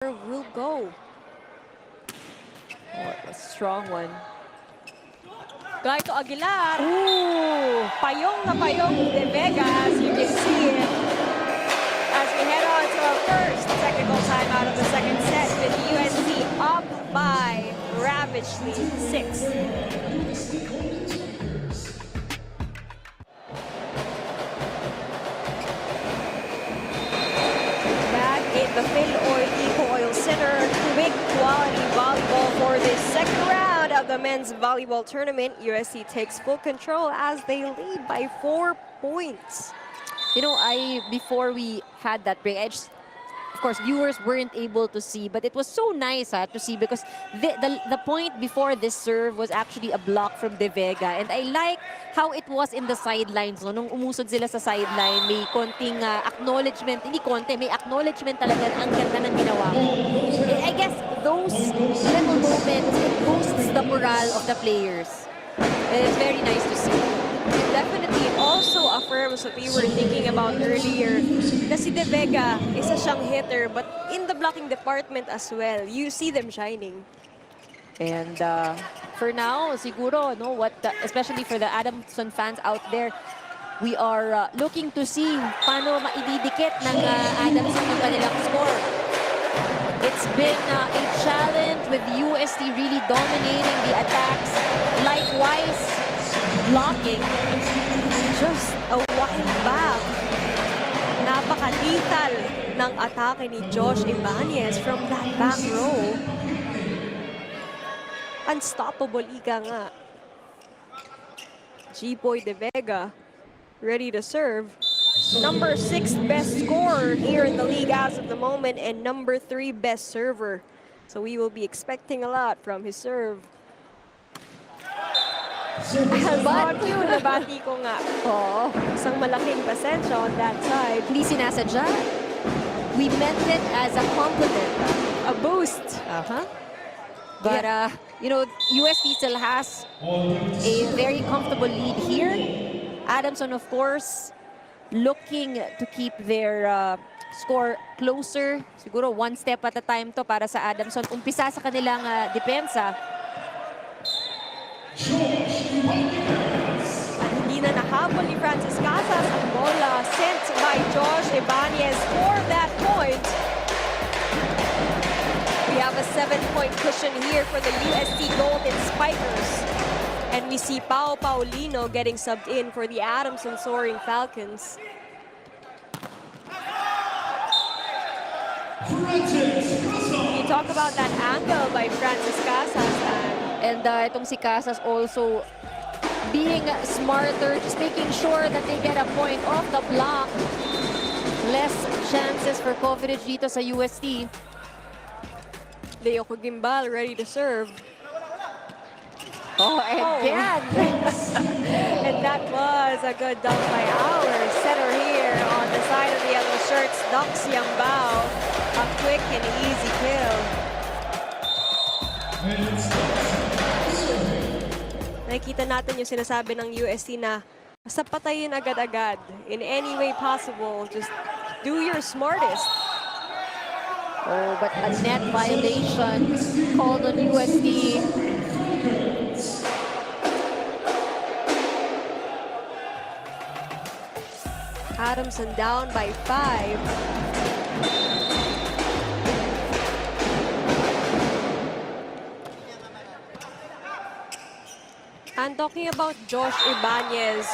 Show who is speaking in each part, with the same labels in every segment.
Speaker 1: will go.
Speaker 2: Oh, a strong one.
Speaker 1: Gaito Aguilar. Ooh, payong na payong De Vega, as you can see it. As we head on to our first technical timeout of the second set with UST up by ravagely 6. Back in the Phil Oil Eco Oil Center, big quality volleyball for this second round of the men's volleyball tournament. UST takes full control as they lead by 4 points.
Speaker 2: You know, before we had that break, of course, viewers weren't able to see, but it was so nice to see because the point before this serve was actually a block from De Vega. And I like how it was in the sidelines. No? Nung umusod sila sa sideline, may konting acknowledgement. Hindi konti, may acknowledgement talaga na ang ganda ng ginawa mo. I guess those little moments, it boosts the morale of the players. It's very nice to see.
Speaker 1: It definitely also affirms what we were thinking about earlier, na si De Vega, isa siyang hitter, but in the blocking department as well, you see them shining.
Speaker 2: And for now, siguro, no, especially for the Adamson fans out there, we are looking to see paano maididikit ng Adamson yung kanilang score. It's been a challenge with UST really dominating the attacks. Likewise, blocking.
Speaker 1: Just a while back, napaka-lethal ng atake ni Josh Ibanez from that back row. Unstoppable ika nga. G-Boy De Vega, ready to serve. Number 6 best scorer here in the league as of the moment, and number 3 best server. So we will be expecting a lot from his serve. But yun, nabati ko nga.
Speaker 2: Oh,
Speaker 1: Isang malaking pasensya on that side.
Speaker 2: hindi sinasadya. We meant it as a compliment.
Speaker 1: A boost.
Speaker 2: But, you know, UST still has a very comfortable lead here. Adamson, of course, looking to keep their score closer. Siguro one step at a time to para sa Adamson. Umpisa sa kanilang depensa.
Speaker 1: At hindi na nahabol ni Francis Casas ang bola sent by Josh Ibanez for that point. We have a 7-point cushion here for the UST Golden Spikers. And we see Pao Paulino getting subbed in for the Adamson Soaring Falcons. You talk about that angle by Francis Casas.
Speaker 2: And itong si Casas also being smarter, just making sure that they get a point off the block. Less chances for coverage dito sa UST.
Speaker 1: Leo Gimbal ready to serve.
Speaker 2: Oh, and again.
Speaker 1: And that was a good dunk by our setter here on the side of the yellow shirts, Dox Yambao. A quick and easy kill. Nakikita natin yung sinasabi ng UST na basta patayin agad-agad. In any way possible, just do your smartest.
Speaker 2: Oh, but a net violation called on UST.
Speaker 1: Adamson down by 5. And talking about Josh Ibanez,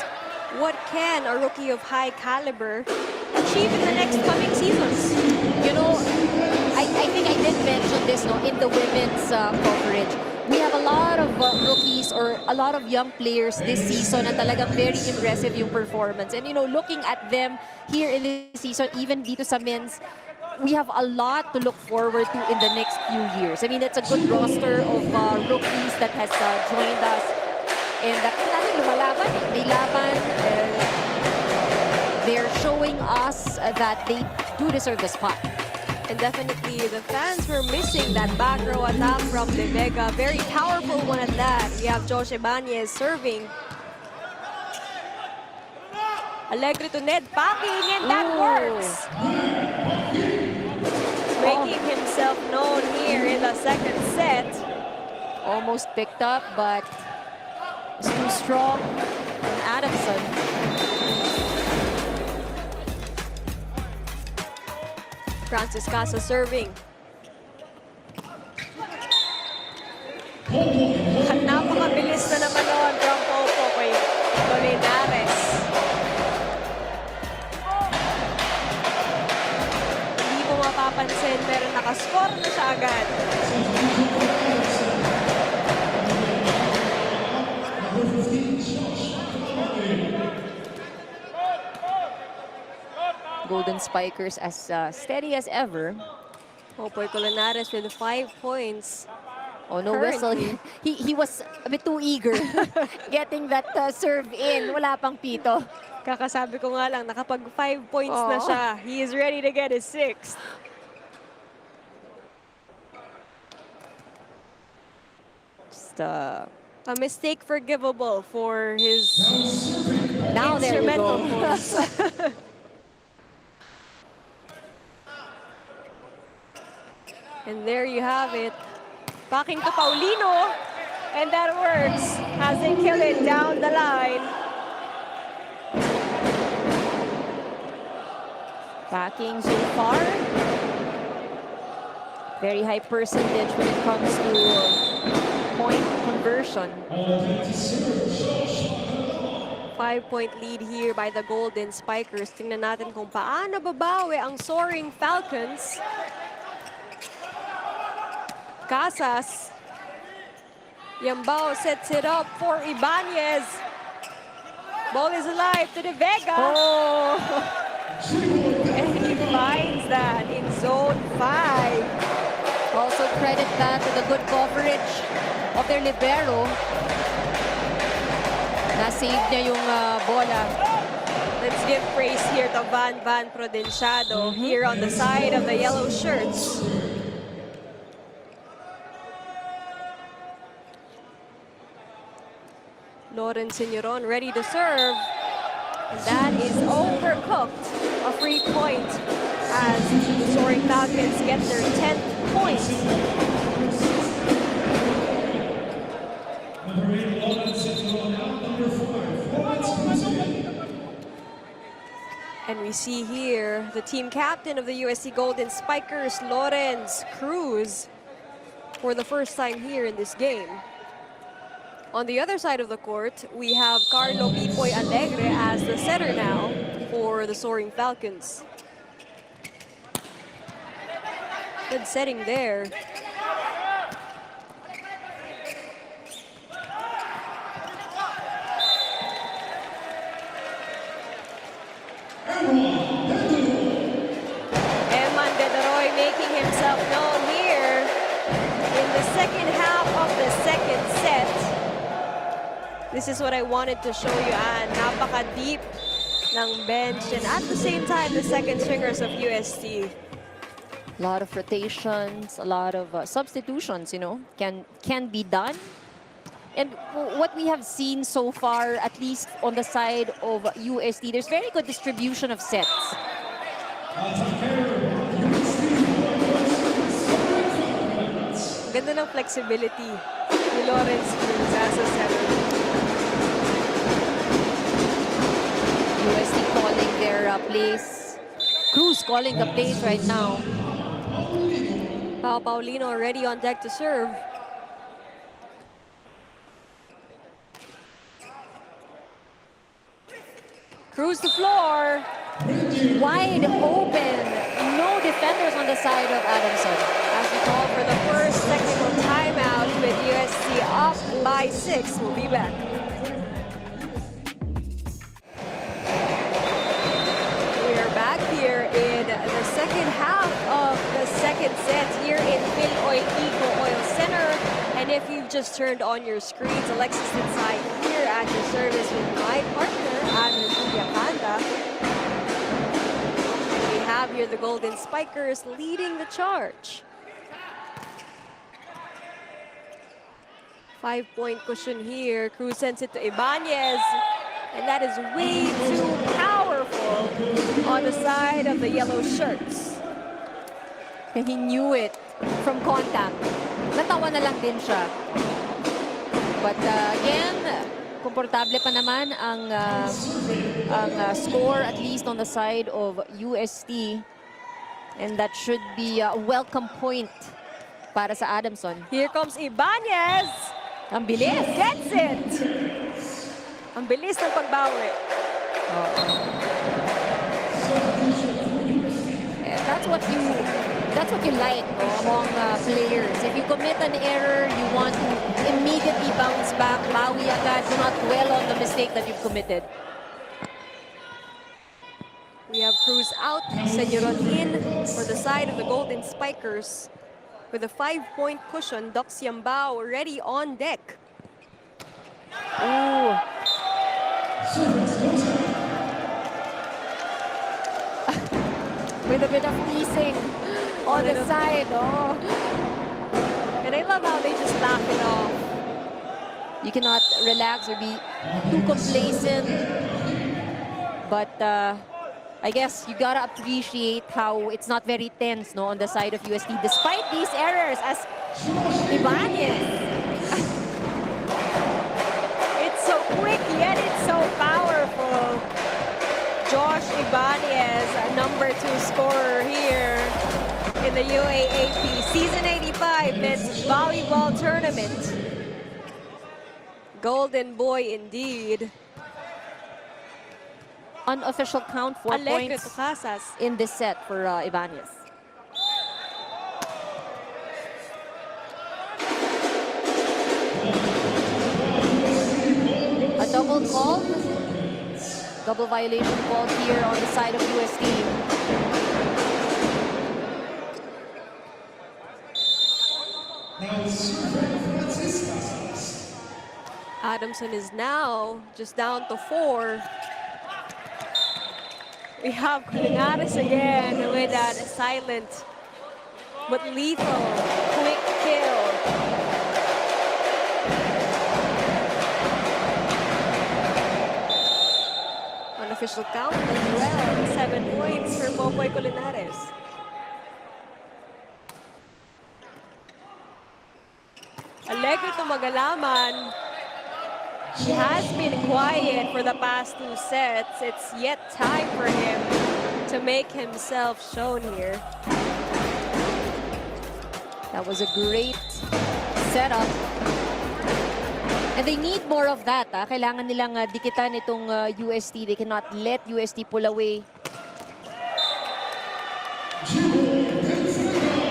Speaker 1: what can a rookie of high caliber achieve in the next coming seasons?
Speaker 2: You know, I think I did mention this in the women's coverage. We have a lot of rookies or a lot of young players this season na talagang very impressive yung performance. And you know, looking at them here in this season, even dito sa men's, we have a lot to look forward to in the next few years. I mean, it's a good roster of rookies that has joined us. And kailangan lumalaban, may laban. They're showing us that they do deserve the spot.
Speaker 1: And definitely, the fans were missing that back row attack from De Vega. Very powerful one at that. We have Josh Ibanez serving. Alegre to Ned packing, and that works. making himself known here in the second set.
Speaker 2: Almost picked up, but it's too strong from Adamson.
Speaker 1: Francis Casa serving. At napakabilis na naman noon from Popo kay Colinares. Hindi mo mapapansin, pero nakascore na siya agad.
Speaker 2: Golden Spikers as steady as ever.
Speaker 1: Popoy Colinares with 5 points.
Speaker 2: Oh, no
Speaker 1: Currently.
Speaker 2: whistle. He was a bit too eager getting that serve in. Wala pang pito.
Speaker 1: Kakasabi ko nga lang, nakapag 5 points na
Speaker 2: Oo.
Speaker 1: siya. He is ready to get his 6th. Just a mistake forgivable for his
Speaker 2: Now there you
Speaker 1: instrumental
Speaker 2: go.
Speaker 1: moves. And there you have it. Backing to Paulino. And that works as they kill it down the line.
Speaker 2: Backing so far. Very high percentage when it comes to point conversion.
Speaker 1: 5-point lead here by the Golden Spikers. Tingnan natin kung paano babawi ang Soaring Falcons. Casas. Yambao sets it up for Ibanez. Ball is alive to De Vega.
Speaker 2: Oh!
Speaker 1: And he finds that in zone 5.
Speaker 2: Also credit that to the good coverage of their libero. Na-save niya yung bola.
Speaker 1: Let's give praise here to Van Prudenciado here on the side of the yellow shirts. Loren Signoron ready to serve. And that is overcooked. A free point as the Soaring Falcons get their 10th point. And we see here the team captain of the UST Golden Spikers, Lawrence Cruz, for the first time here in this game. On the other side of the court, we have Carlo Pipoy Alegre as the setter now for the Soaring Falcons. Good setting there. Eman Bedaroy making himself known here in the second half of the second set. This is what I wanted to show you, and napaka-deep ng bench, and at the same time, the second stringers of UST.
Speaker 2: A lot of rotations, a lot of substitutions, you know, can be done. And what we have seen so far, at least on the side of UST, there's very good distribution of sets.
Speaker 1: Ganda ng flexibility ni Lawrence Cruz as a setter.
Speaker 2: UST calling their plays. Cruz calling the plays right now.
Speaker 1: Paulino already on deck to serve. Cruz the floor.
Speaker 2: Wide open. No defenders on the side of Adamson.
Speaker 1: As we call for the first technical timeout with UST up by 6. We'll be back. We are back here in the second half of the second set here in Phil Eco Oil Center. And if you've just turned on your screens, Alexis inside here at your service with my partner, Ana Julia Panda. We have here the Golden Spikers leading the charge. 5-point cushion here. Cruz sends it to Ibanez. And that is way too powerful on the side of the yellow shirts.
Speaker 2: He knew it from contact. Natawa na lang din siya. But again, komportable pa naman ang score, at least on the side of UST. And that should be a welcome point para sa Adamson.
Speaker 1: Here comes Ibanez.
Speaker 2: Ang bilis!
Speaker 1: Gets it! Ang bilis ng pagbawi.
Speaker 2: That's what you like, no, among players. If you commit an error, you want to immediately bounce back, bawi agad, do not dwell on the mistake that you've committed.
Speaker 1: We have Cruz out, Senyoron in for the side of the Golden Spikers. With a 5-point cushion, Doc Siambao already on deck.
Speaker 2: Ooh. With a bit of easing on the side. Oh.
Speaker 1: And I love how they just laugh it off.
Speaker 2: You cannot relax or be too complacent. But I guess you gotta appreciate how it's not very tense, no, on the side of UST, despite these errors as Ibanez.
Speaker 1: It's so quick, yet it's so powerful. Josh Ibanez, number 2 scorer here in the UAAP Season 85 Men's Volleyball Tournament. Golden boy indeed.
Speaker 2: Unofficial count, 4
Speaker 1: Alegre
Speaker 2: points
Speaker 1: Tucasas.
Speaker 2: in this set for Ibanez. A double call. Double violation called here on the side of UST.
Speaker 1: Adamson is now just down to 4. We have Culinares again with that silent but lethal quick kill. Unofficial count as well. 7 points for Popoy Culinares. Alegre to Magalaman. He has been quiet for the past 2 sets. It's yet time for him to make himself shown here.
Speaker 2: That was a great setup. And they need more of that. Kailangan nilang dikitan itong UST. They cannot let UST pull away.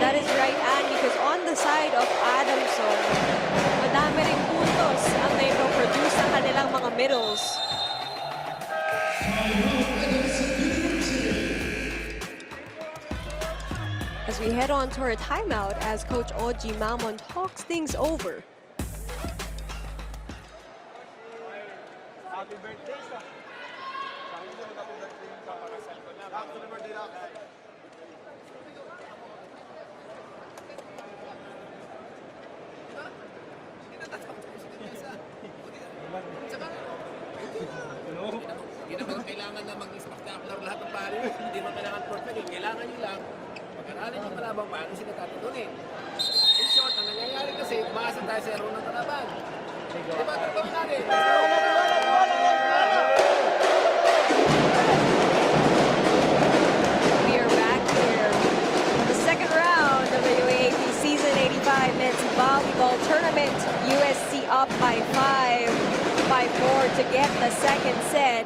Speaker 1: That is right, Anne, because on the side of Adamson, madami ring puntos ang naipo-produce ng kanilang mga middles. As we head on to our timeout as Coach Oji Mamon talks things over.
Speaker 3: Happy birthday sa. Sabi mo happy birthday sa para cellphone na. Happy birthday na.
Speaker 4: Hindi naman kailangan na mag-spectacular lahat ng pari. Hindi naman kailangan perfect. Kailangan nyo lang pag-aralin yung kalabang paano sila tatutunin. In short, ang nangyayari kasi, umaasa tayo sa laro ng kalaban. Diba, trabaho natin?
Speaker 1: We are back here for the second round of the UAAP Season 85 Men's Volleyball Tournament. USC up by 5, by 4 to get the second set.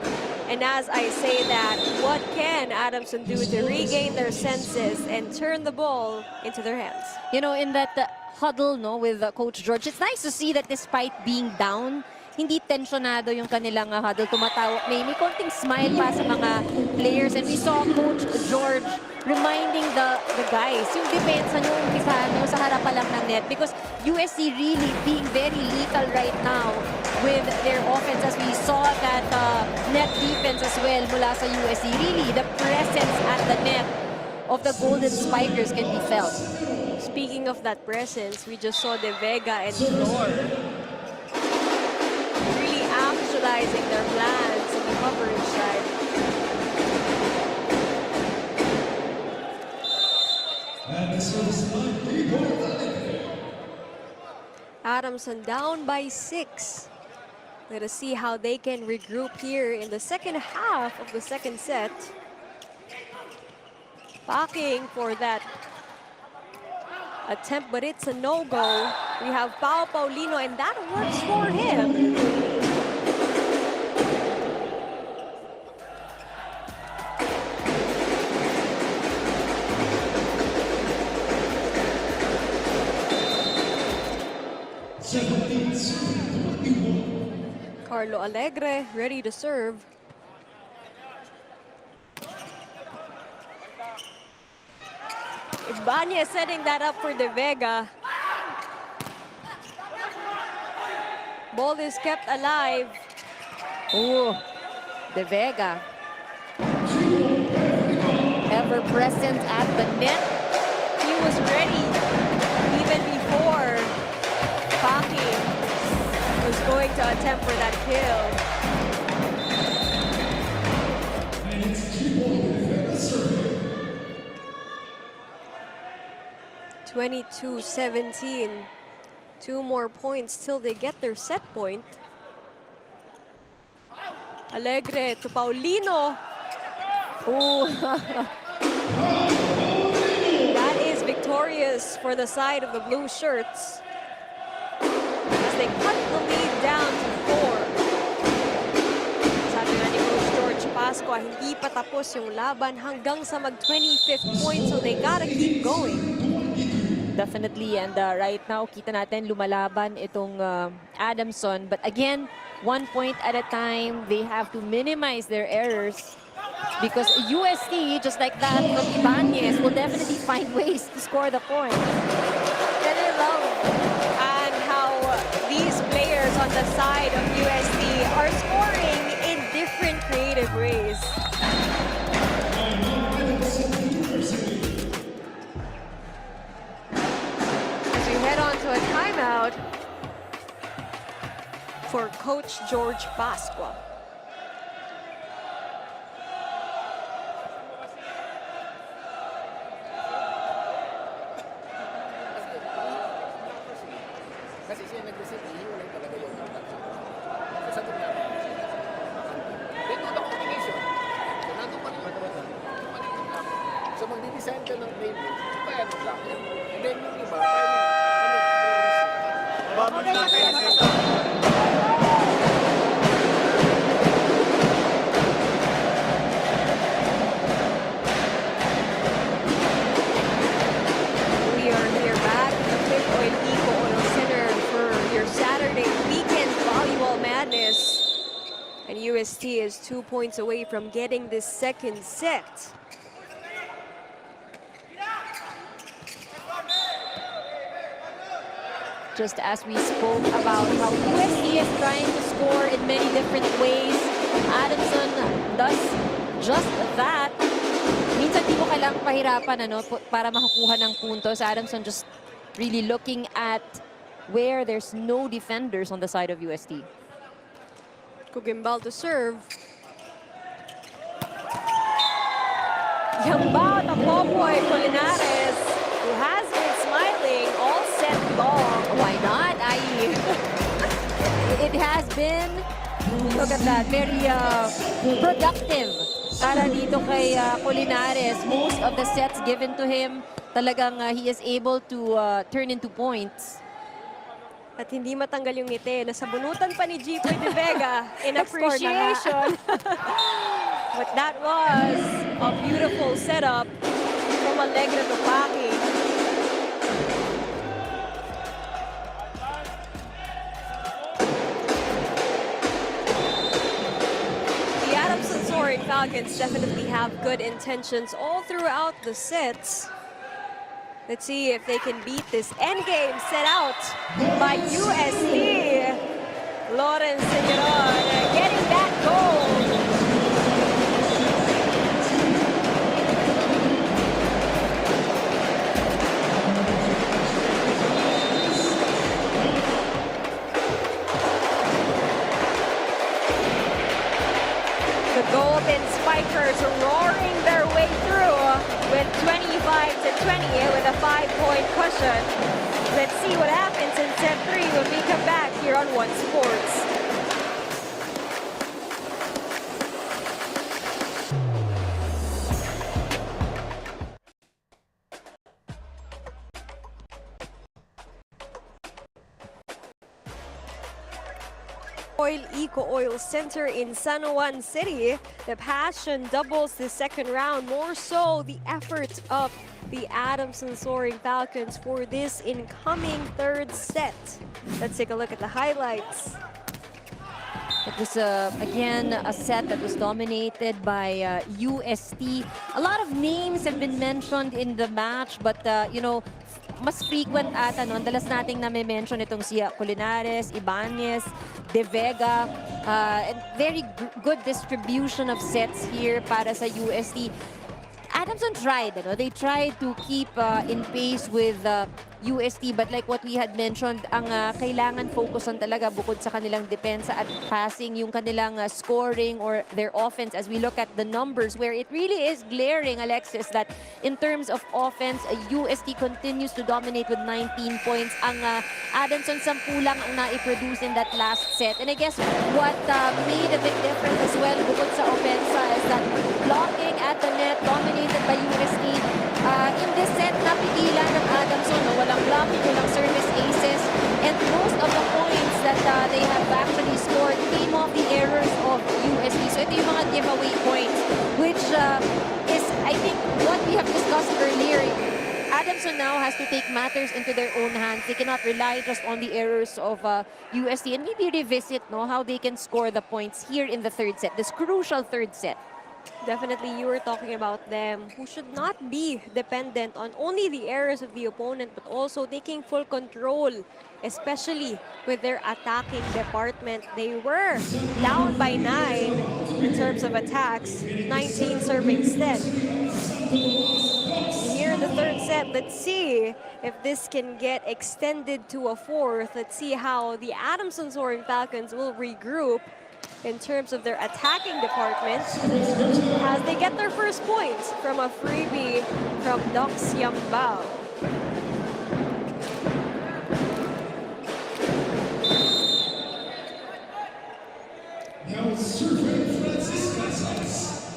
Speaker 1: And as I say that, what can Adamson do to regain their senses and turn the ball into their hands?
Speaker 2: You know, in that huddle, no, with Coach George, it's nice to see that despite being down, hindi tensionado yung kanilang huddle. Tumatawa. May konting smile pa sa mga players. And we saw Coach George reminding the guys, yung depensa nyo, umpisahan nyo sa harap pa lang ng net. Because USC really being very lethal right now with their offense. As we saw that net defense as well mula sa USC. Really, the presence at the net of the Golden Spikers can be felt.
Speaker 1: Speaking of that presence, we just saw De Vega and Flor really actualizing their plans on the coverage side. Adamson down by 6. Let us see how they can regroup here in the second half of the second set. Backing for that attempt, but it's a no-go. We have Pao Paulino, and that works for him. Carlo Alegre ready to serve. Ibanez setting that up for De Vega. Ball is kept alive.
Speaker 2: Ooh, De Vega. Ever present at the net.
Speaker 1: He was ready even before Paki was going to attempt for that kill. 22-17. 2 more points till they get their set point. Alegre to Paulino.
Speaker 2: Ooh.
Speaker 1: That is victorious for the side of the blue shirts, as they cut the lead down to 4. Sabi nga ni Coach George Pascua, hindi pa tapos yung laban hanggang sa mag-25th point, so they gotta keep going.
Speaker 2: Definitely, and right now, kita natin lumalaban itong Adamson. But again, 1 point at a time, they have to minimize their errors. Because UST, just like that from Ibanez, will definitely find ways to score the point.
Speaker 1: And I love and how these players on the side of UST are scoring in different creative ways. As we head on to a timeout for Coach George Pascua.
Speaker 4: Kasi siya nag-receive, hiwalay talaga yung contact. So, sagot na. Then, do the combination. So, nandun pa rin yung block. So, magdi-design ka ng play move. So, kaya ng block. And then, yung iba,
Speaker 1: We are here back at the Quick Oil Eco Oil Center for your Saturday weekend volleyball madness. And UST is 2 points away from getting this second set.
Speaker 2: Just as we spoke about how UST is trying to score in many different ways, Adamson does just that. Minsan di mo kailangang pahirapan para makakuha ng puntos. Adamson just really looking at where there's no defenders on the side of UST.
Speaker 1: Kugimbal to serve. Yamba Tapopoy Colinares, who has been smiling all set long.
Speaker 2: Why not? It has been, look at that, very productive para dito kay Colinares. Most of the sets given to him, talagang he is able to turn into points.
Speaker 1: At hindi matanggal yung ngiti. Nasabunutan pa ni Gipoy De Vega in
Speaker 2: Nag-score na nga.
Speaker 1: appreciation. But that was a beautiful setup from Alegre to Paki. The Adamson Soaring Falcons definitely have good intentions all throughout the sets. Let's see if they can beat this endgame set out by UST. Lawrence Seguiron getting that goal. The Golden Spikers roaring their way through with 25-20 with a 5 possession. Let's see what happens in set 3 when we come back here on One Sports. Oil Eco Oil Center in San Juan City. The passion doubles the second round. More so, the effort of the Adamson Soaring Falcons for this incoming third set. Let's take a look at the highlights.
Speaker 2: It was, again, a set that was dominated by UST. A lot of names have been mentioned in the match, but, you know, mas frequent ata, no? Dalas nating nami-mention itong si Culinares, Ibanez, De Vega. And very good distribution of sets here para sa UST. Adamson tried, you know, they tried to keep in pace with UST, but like what we had mentioned, ang kailangan focusan talaga bukod sa kanilang depensa at passing, yung kanilang scoring or their offense. As we look at the numbers, where it really is glaring, Alexis, that in terms of offense, UST continues to dominate with 19 points. Ang Adamson 10 lang ang naiproduce in that last set. And I guess what made a big difference as well bukod sa offensa is that blocking at the net dominated by UST. In this set, napigilan ng Adamson, no? Walang blocking, walang service aces, and most of the points that they have actually scored came off the errors of UST. So ito yung mga giveaway points, which is, I think, what we have discussed earlier. Adamson now has to take matters into their own hands. They cannot rely just on the errors of UST, and maybe revisit, no, how they can score the points here in the third set, this crucial third set.
Speaker 1: Definitely, you were talking about them who should not be dependent on only the errors of the opponent, but also taking full control, especially with their attacking department. They were down by 9 in terms of attacks, 19 serving instead. Here in the third set, let's see if this can get extended to a fourth. Let's see how the Adamson Soaring Falcons will regroup in terms of their attacking department as they get their first point from a freebie from Dox Yambao.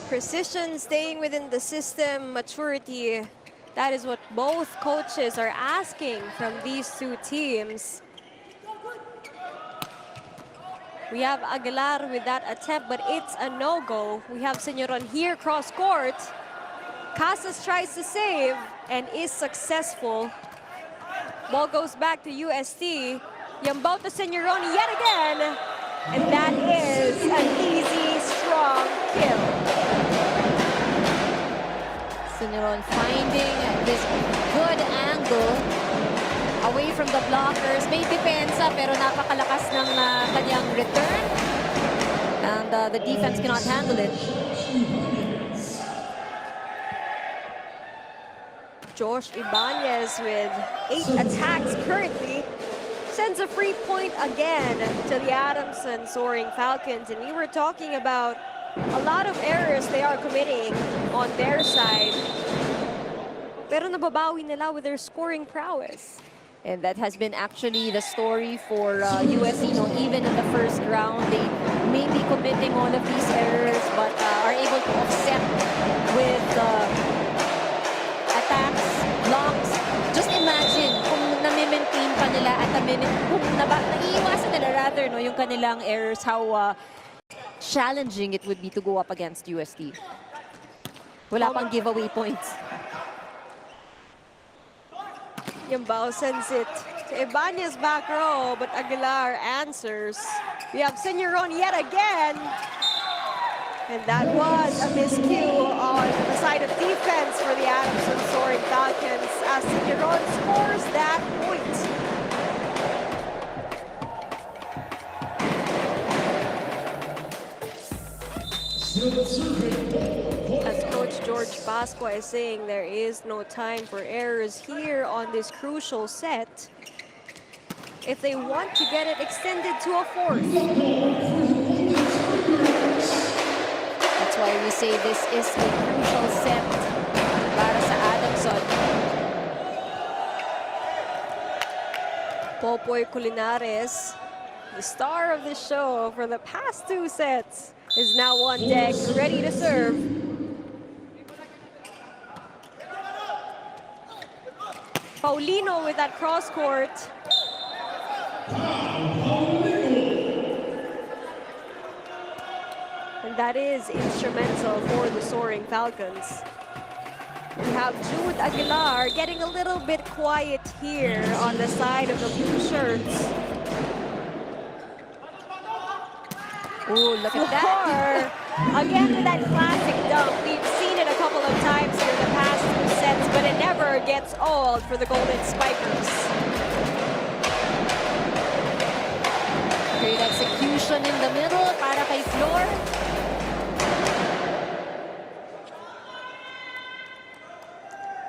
Speaker 1: Precision, staying within the system, maturity, that is what both coaches are asking from these two teams. We have Aguilar with that attempt, but it's a no-go. We have Senyoron here cross court. Casas tries to save and is successful. Ball goes back to UST. Yambao to Senyoron yet again. And that is an easy, strong kill.
Speaker 2: Senyoron finding this good angle away from the blockers. May depensa pero napakalakas ng kanyang return. And the defense cannot handle it.
Speaker 1: Josh Ibanez with 8 attacks currently sends a free point again to the Adamson Soaring Falcons. And we were talking about a lot of errors they are committing on their side. Pero nababawi nila with their scoring prowess.
Speaker 2: And that has been actually the story for USC. You know, even in the first round, they may be committing all of these errors, but are able to offset with attacks, blocks. Just imagine kung nami-maintain pa nila at kung naiiwasan nila rather, no, yung kanilang errors, how challenging it would be to go up against UST. Wala pang giveaway points.
Speaker 1: Yambao sends it to Ibanez back row, but Aguilar answers. We have Senyoron yet again. And that was a miscue on the side of defense for the Adamson Soaring Falcons as Senyoron scores that point. As Coach George Pasqua is saying, there is no time for errors here on this crucial set if they want to get it extended to a fourth.
Speaker 2: That's why we say this is a crucial set para sa Adamson.
Speaker 1: Popoy Culinares, the star of the show for the past 2 sets, is now on deck, ready to serve. Paulino with that cross court. And that is instrumental for the Soaring Falcons. We have Jude Aguilar getting a little bit quiet here on the side of the blue shirts.
Speaker 2: Ooh, look at that.
Speaker 1: Again with that classic dunk. We've seen it a couple of times here in the past 2 sets, but it never gets old for the Golden Spikers.
Speaker 2: Great execution in the middle para kay Flor.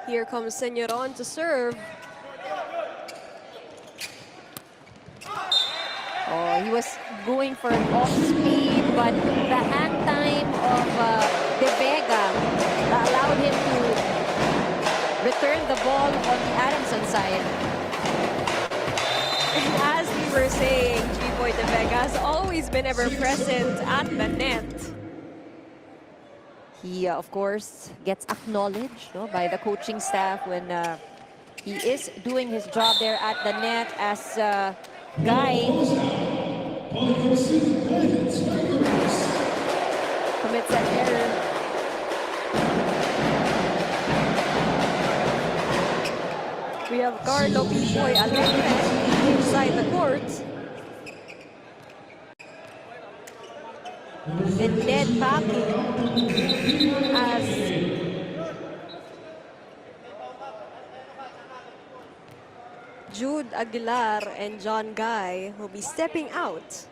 Speaker 1: Here comes Señoron to serve.
Speaker 2: Oh, he was going for an off-speed, but the hand time of De Vega allowed him to return the ball on the Adamson side.
Speaker 1: And as we were saying, G-Boy De Vega has always been ever present at the net.
Speaker 2: He, of course, gets acknowledged, no, by the coaching staff when he is doing his job there at the net as Guy commits an error.
Speaker 1: We have Carlo Pipoy Alegre inside the court. And Ned backing as Jude Aguilar and John Guy will be stepping out.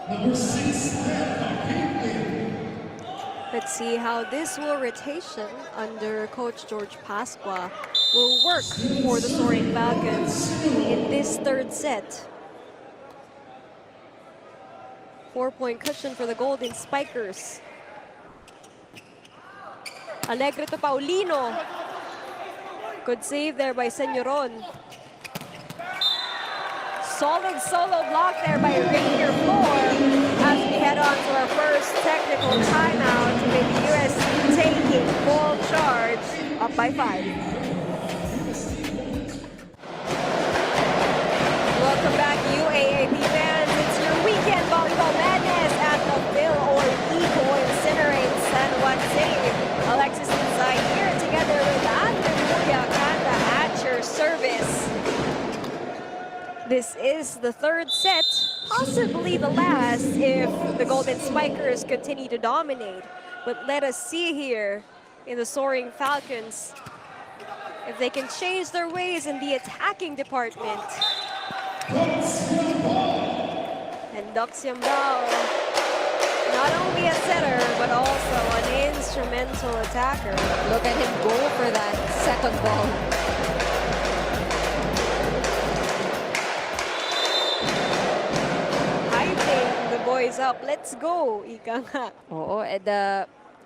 Speaker 5: Number 6,
Speaker 1: Let's see how this rotation under Coach George Pasqua will work for the Soaring Falcons in this 3rd set. 4-point cushion for the Golden Spikers. Alegre to Paulino. Good save there by Señoron. Solid solo block there by Rainier Floor as we head on to our first technical timeout with USC taking full charge, up by 5. Welcome back, UAAP fans. It's your weekend volleyball madness at the Phil or Eco Incinerate San Juan City. Alexis and Zaire together with Andrew Muyakanda at your service. This is the 3rd set, possibly the last if the Golden Spikers continue to dominate. But let us see here in the Soaring Falcons if they can change their ways in the attacking department. And Doxiambao, not only a setter, but also an instrumental attacker.
Speaker 2: Look at him go for that second ball.
Speaker 1: Boys up, let's go, ika nga.
Speaker 2: Oo, and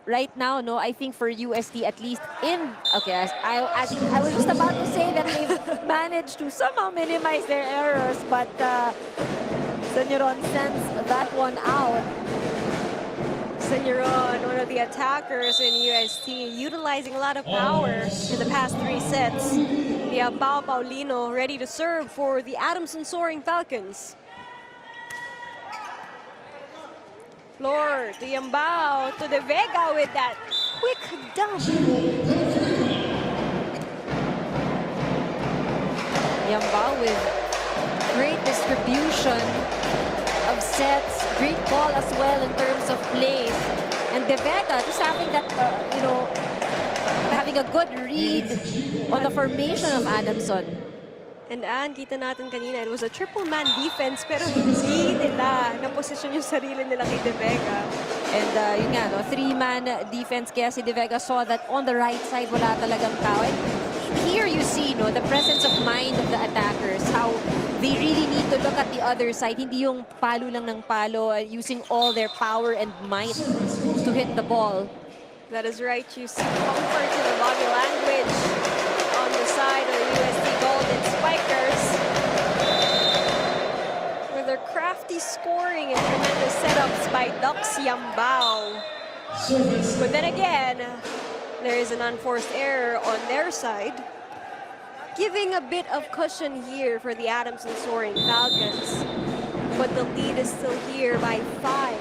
Speaker 2: right now, no, I think for UST at least okay, I was just about to say that they've managed to somehow minimize their errors, but Señoron sends that one out.
Speaker 1: Señoron, one of the attackers in UST, utilizing a lot of power in the past 3 sets. We have Pao Paulino ready to serve for the Adamson Soaring Falcons. Flor to Yambao to De Vega with that quick dump.
Speaker 2: Yambao with great distribution of sets, great ball as well in terms of plays. And De Vega just having that, having a good read on the formation of Adamson.
Speaker 1: And kita natin kanina, it was a triple-man defense, pero hindi nila naposisyon yung sarili nila kay De Vega.
Speaker 2: And yun nga, no, 3-man defense, kaya si De Vega saw that on the right side, wala talagang tao. And here you see, no, the presence of mind of the attackers, how they really need to look at the other side. Hindi yung palo lang ng palo, using all their power and might to hit the ball.
Speaker 1: That is right. You see comfort in the body language on the side of the UST Golden Spikers. With their crafty scoring and tremendous setups by Dux Yambao. But then again, there is an unforced error on their side, giving a bit of cushion here for the Adamson Soaring Falcons. But the lead is still here by 5.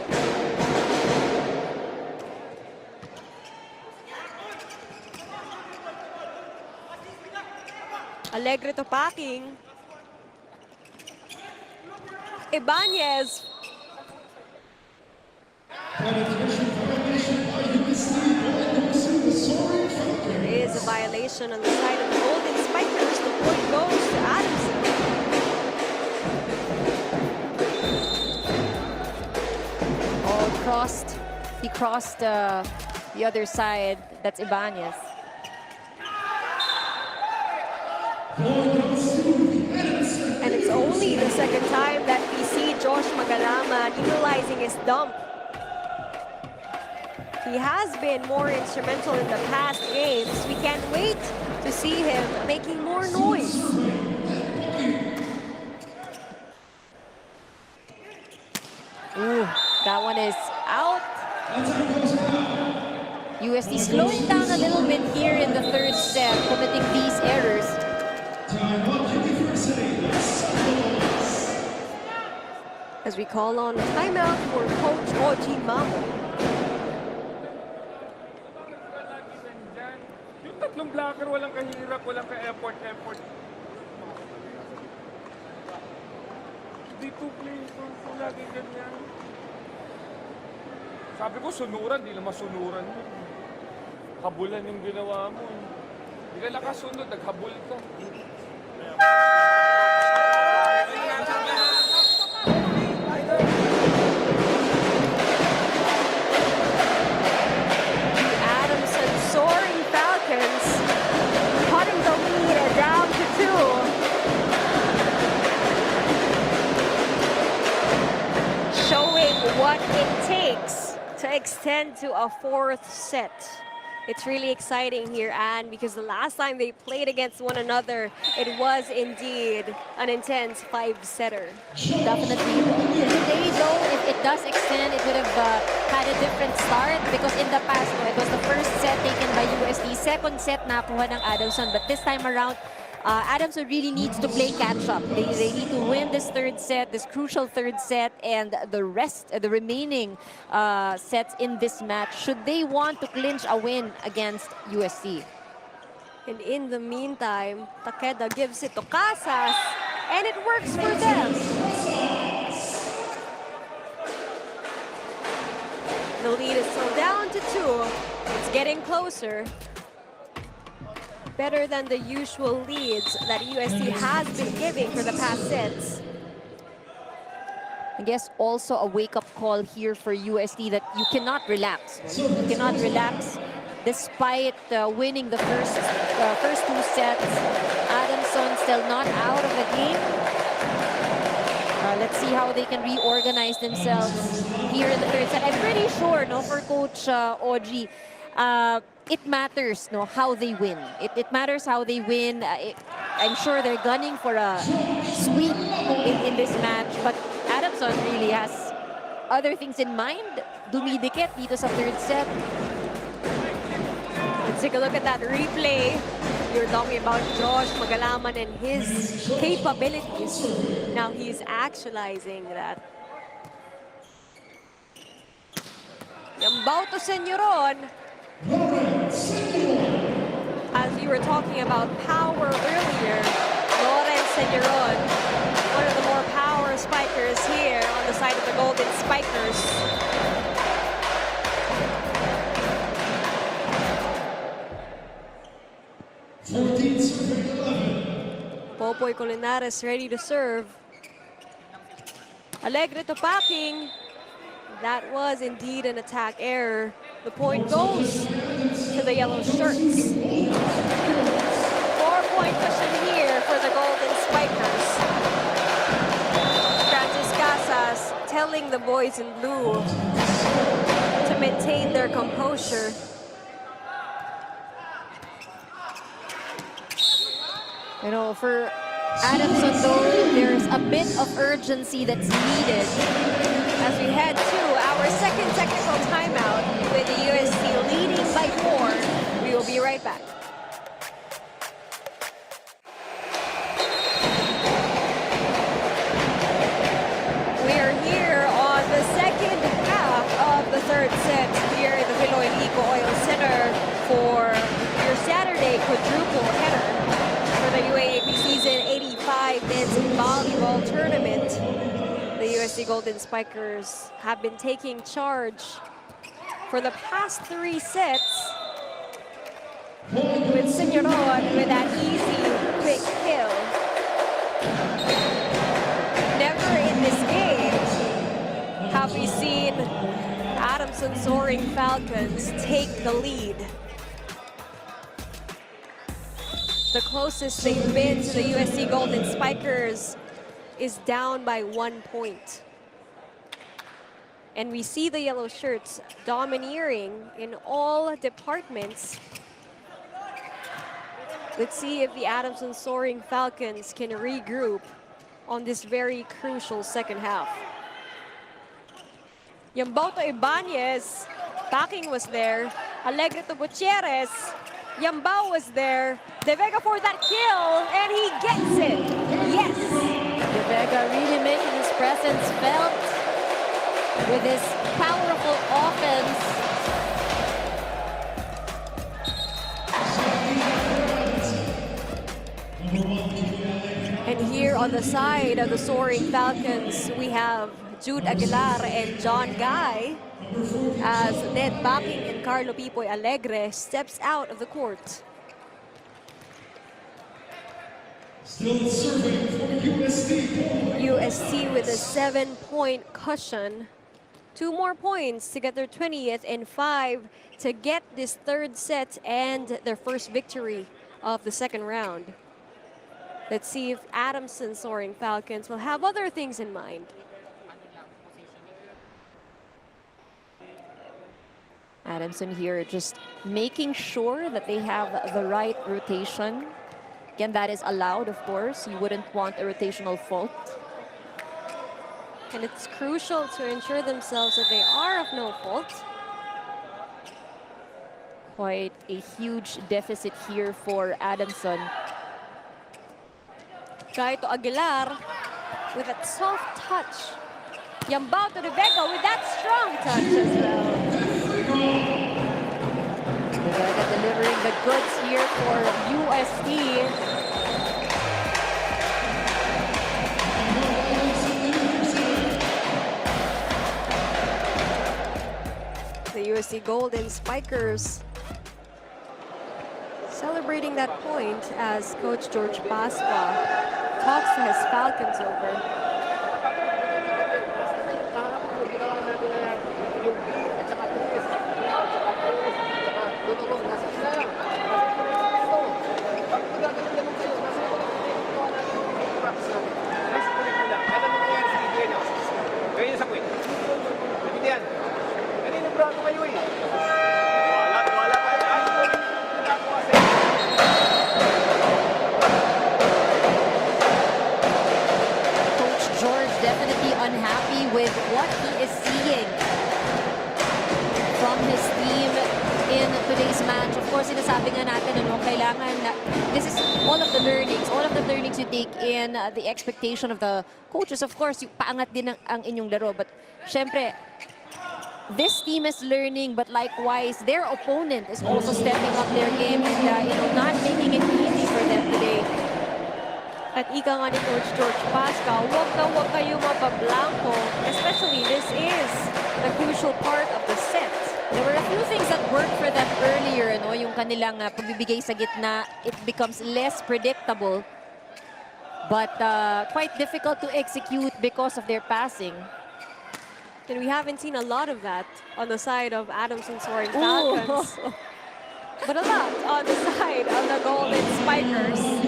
Speaker 1: Alegre to packing. Ibanez. There is a violation on the side of the Golden Spikers. The point goes to Adamson.
Speaker 2: He crossed the other side. That's Ibanez.
Speaker 1: And it's only the second time that we see Josh Magalaman utilizing his dump. He has been more instrumental in the past games. We can't wait to see him making more noise.
Speaker 2: Ooh, that one is out. UST slowing down a little bit here in the third set, committing these errors.
Speaker 1: As we call on a timeout for Coach Oji Mamo.
Speaker 3: Yung tatlong blocker, walang kahirap, walang ka-effort. Hindi to play. Kung laging ganyan. Sabi ko, sunuran. Di lang masunuran yun. Habulan yung ginawa mo. Hindi ka nakasunod, naghabol ka.
Speaker 1: Adamson Soaring Falcons cutting the lead down to 2. Showing what it takes to extend to a 4th set. It's really exciting here, Anne, because the last time they played against one another, it was indeed an intense 5-setter.
Speaker 2: Definitely. Today, though, if it does extend, it would have had a different start because in the past, it was the first set taken by UST, second set nakuha ng Adamson, but this time around, Adamson really needs to play catch-up. They need to win this third set, this crucial third set, and the remaining sets in this match should they want to clinch a win against UST.
Speaker 1: And in the meantime, Takeda gives it to Casas, and it works for them. The lead is still down to 2. It's getting closer. Better than the usual leads that UST has been giving for the past sets.
Speaker 2: I guess also a wake-up call here for UST that you cannot relax. You cannot relax despite winning the first 2 sets. Adamson still not out of the game. Let's see how they can reorganize themselves here in the third set. I'm pretty sure, for Coach Oji, it matters, how they win. It matters how they win. I'm sure they're gunning for a sweep in this match, but Adamson really has other things in mind. Dumidikit dito sa third set.
Speaker 1: Let's take a look at that replay. You're talking about Josh Magalaman and his capabilities. Now he's actualizing that. Yambao to Senyoron. As you were talking about power earlier, Lawrence Senyoron, one of the more power spikers here on the side of the Golden Spikers. Popoy Colinares ready to serve. Alegre to packing. That was indeed an attack error. The point goes to the yellow shirts. 4-point cushion here for the Golden Spikers. Francis Casas telling the boys in blue to maintain their composure.
Speaker 2: You know, for Adamson though, there's a bit of urgency that's needed.
Speaker 1: As we head to our second technical timeout with the UST leading by 4. We will be right back. We are here on the second half of the third set here at the Viloy Eco Oil Center for your Saturday quadruple header for the UAAP Season 85 Men's Volleyball Tournament. The UST Golden Spikers have been taking charge for the past 3 sets with Signoron with that easy, quick kill. Never in this game have we seen Adamson Soaring Falcons take the lead. The closest they've been to the UST Golden Spikers is down by 1 point. And we see the yellow shirts domineering in all departments. Let's see if the Adamson Soaring Falcons can regroup on this very crucial second half. Yamboto Ibanez, backing was there. Alegre to Gutierrez, Yambao was there. De Vega for that kill, and he gets it. Yes.
Speaker 2: De Vega really making his presence felt with his powerful offense.
Speaker 1: And here on the side of the Soaring Falcons, we have Jude Aguilar and John Guy as Ned Backing and Carlo Pipoy Alegre steps out of the court.
Speaker 5: Still serving for UST.
Speaker 1: UST with a 7-point cushion. 2 more points to get their 20th and 5 to get this third set and their first victory of the second round. Let's see if Adamson Soaring Falcons will have other things in mind.
Speaker 2: Adamson here just making sure that they have the right rotation. Again, that is allowed, of course. You wouldn't want a rotational fault.
Speaker 1: And it's crucial to ensure themselves that they are of no fault.
Speaker 2: Quite a huge deficit here for Adamson.
Speaker 1: Gaito Aguilar with a soft touch. Yambao to De Vega with that strong touch as well.
Speaker 2: De Vega delivering the goods here for UST.
Speaker 1: The UST Golden Spikers celebrating that point as Coach George Pasqua talks to his Falcons over.
Speaker 2: Unhappy with what he is seeing from his team in today's match. Of course, sinasabi nga natin, ano, kailangan na, this is all of the learnings you take in, the expectation of the coaches. Of course, yung paangat din ang inyong laro. But, syempre, this team is learning, but likewise, their opponent is also stepping up their game and, not making it easy for them today.
Speaker 1: At ika nga ni Coach George Pasqua, huwag kayo mapablanko. Especially, this is the crucial part of the set.
Speaker 2: There were a few things that worked for them earlier, no? Yung kanilang pagbibigay sa gitna, it becomes less predictable. But quite difficult to execute because of their passing.
Speaker 1: And we haven't seen a lot of that on the side of Adamson Soaring Falcons. But a lot on the side of the Golden Spikers.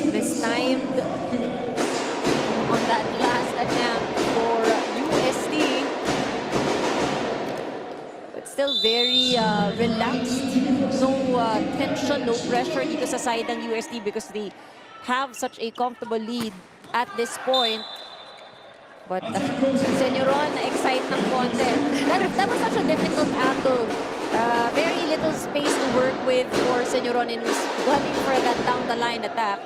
Speaker 2: This time on that last attempt for UST.
Speaker 1: But
Speaker 2: still very relaxed. No tension, no pressure dito sa side ng UST because they have such a comfortable lead at this point. But Senyoron, excite ng konti. That was such a difficult angle. Very little space to work with for Senyoron in gunning for that down-the-line attack.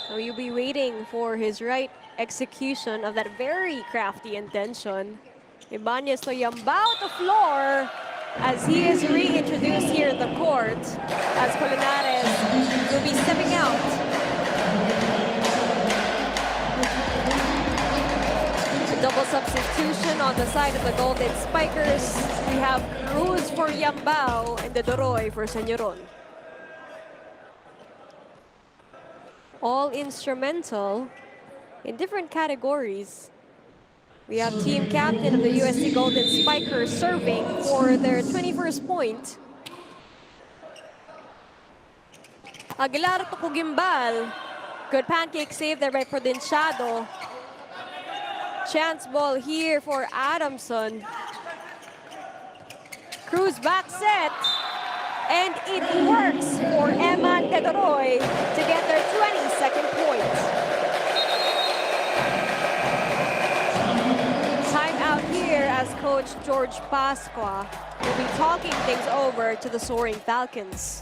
Speaker 1: So you'll be waiting for his right execution of that very crafty intention. Ibanez to Yambao to floor as he is reintroduced here in the court as Colinares will be stepping out. A double substitution on the side of the Golden Spikers. We have Cruz for Yambao and De Doroy for Senyoron. All instrumental in different categories. We have team captain of the UST Golden Spikers serving for their 21st point. Aguilar to Kugimbal. Good pancake save there by Prudenciado. Chance ball here for Adamson. Cruz back set. And it works for Emma De Doroy to get their 22nd point. Timeout here as Coach George Pasqua will be talking things over to the Soaring Falcons.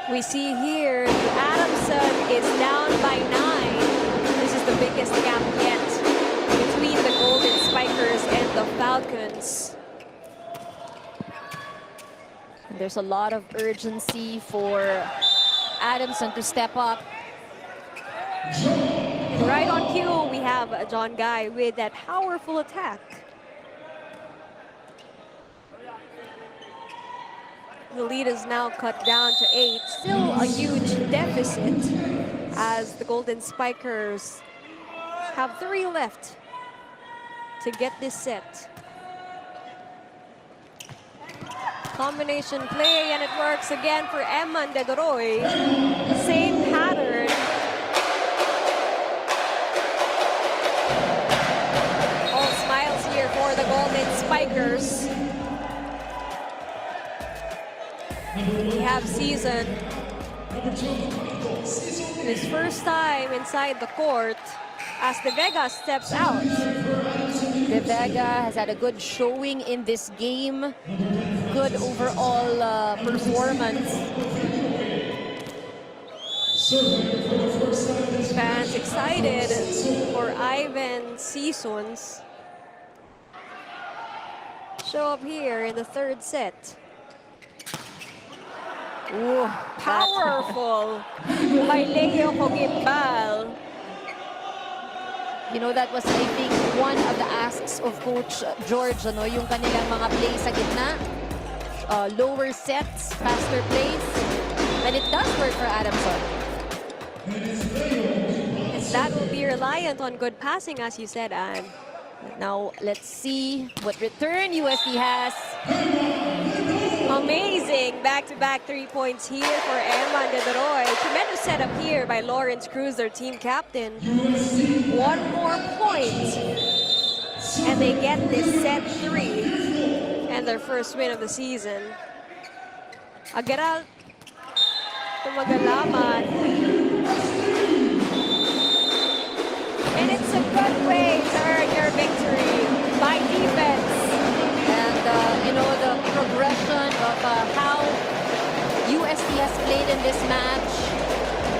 Speaker 1: We see here Adamson is down by 9. This is the biggest gap yet between the Golden Spikers and the Falcons.
Speaker 2: There's a lot of urgency for Adamson to step up.
Speaker 1: Right on cue, we have John Guy with that powerful attack. The lead is now cut down to 8. Still a huge deficit as the Golden Spikers have 3 left to get this set. Combination play, and it works again for Emma De Doroy. Same pattern. All smiles here for the Golden Spikers. We have Season. His first time inside the court as De Vega steps out.
Speaker 2: De Vega has had a good showing in this game. Good overall performance.
Speaker 1: Fans excited for Ivan Seasons. Show up here in the third set.
Speaker 2: Ooh,
Speaker 1: Powerful by Leo Cogimbal.
Speaker 2: You know, that was, I think, one of the asks of Coach George, ano, yung kanilang mga plays sa gitna. Lower sets, faster plays. And it does work for Adamson.
Speaker 1: And that will be reliant on good passing, as you said, Anne.
Speaker 2: Now, let's see what return USD has.
Speaker 1: Amazing back-to-back 3 points here for Emma De Doroy. Tremendous setup here by Lawrence Cruz, their team captain. 1 more point, and they get this set 3 and their first win of the season. Agaral tumagalaman. And it's a good way to earn your victory by defense.
Speaker 2: And, you know, the progression of how USD has played in this match,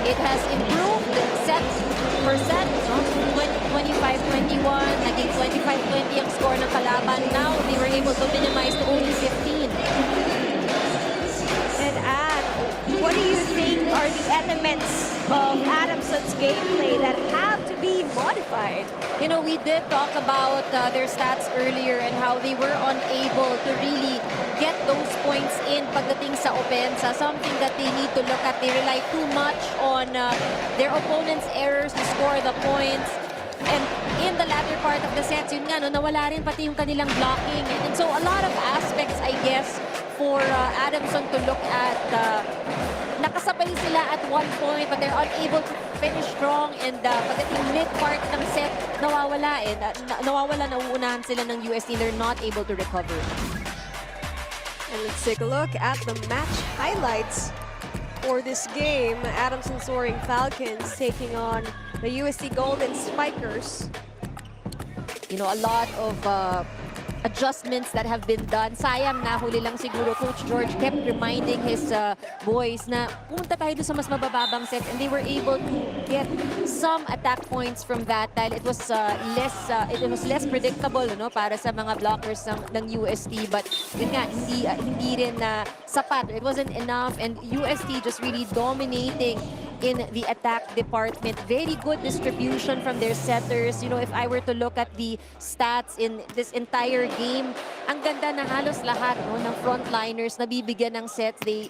Speaker 2: it has improved set per set. 25-21, naging 25-20 ang score ng kalaban. Now, they were able to minimize to only 15.
Speaker 1: And Anne, what do you think are the elements of Adamson's gameplay that have to be modified?
Speaker 2: You know, we did talk about their stats earlier and how they were unable to really get those points in pagdating sa opensa, something that they need to look at. They rely too much on their opponent's errors to score the points. And in the latter part of the sets, yun nga, no, nawala rin pati yung kanilang blocking. And so a lot of aspects, I guess, for Adamson to look at. Nakasabay sila at one point, but they're unable to finish strong. And pagdating mid-part ng set, nawawala eh. Nauunahan sila ng UST. They're not able to recover.
Speaker 1: And let's take a look at the match highlights for this game. Adamson Soaring Falcons taking on the UST Golden Spikers.
Speaker 2: You know, a lot of adjustments that have been done. Sayang na huli lang siguro Coach George kept reminding his boys na pumunta tayo doon sa mas mabababang set, and they were able to get some attack points from that dahil it was less predictable, no, para sa mga blockers ng UST, but yun nga, hindi rin sapat. It wasn't enough, and UST just really dominating in the attack department. Very good distribution from their setters. You know, if I were to look at the stats in this entire game, ang ganda na halos lahat, no, ng frontliners na bibigyan ng sets. They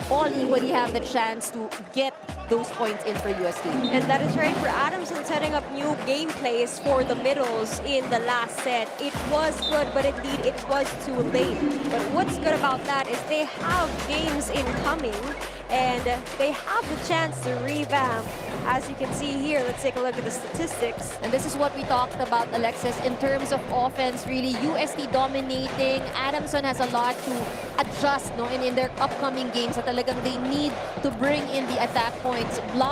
Speaker 2: all equally have the chance to get those points in for UST.
Speaker 1: And that is right for Adamson, setting up new game plays for the middles in the last set. It was good, but indeed it was too late. But what's good about that is they have games incoming, and they have the chance to revamp. As you can see here, let's take a look at the statistics.
Speaker 2: And this is what we talked about, Alexis, in terms of offense. Really, UST dominating. Adamson has a lot to adjust, no, in their upcoming games. At talagang they need to bring in the attack points. Block